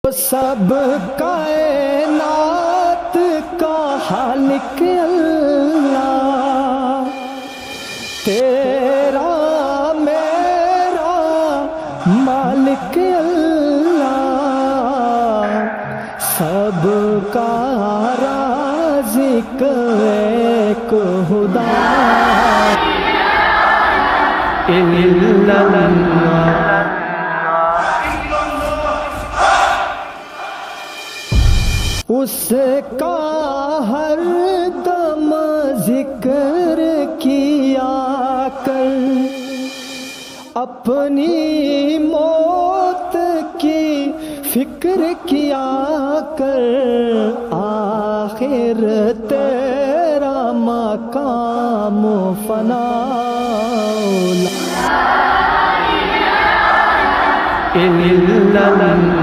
سب کائنات کا خالق اللہ، تیرا میرا مالک اللہ، سب کا رازق ایک خدا الا اللہ۔ اس کا ہر دم ذکر کیا کر، اپنی موت کی فکر کیا کر، آخر تیرا مقام فنا الا اللہ۔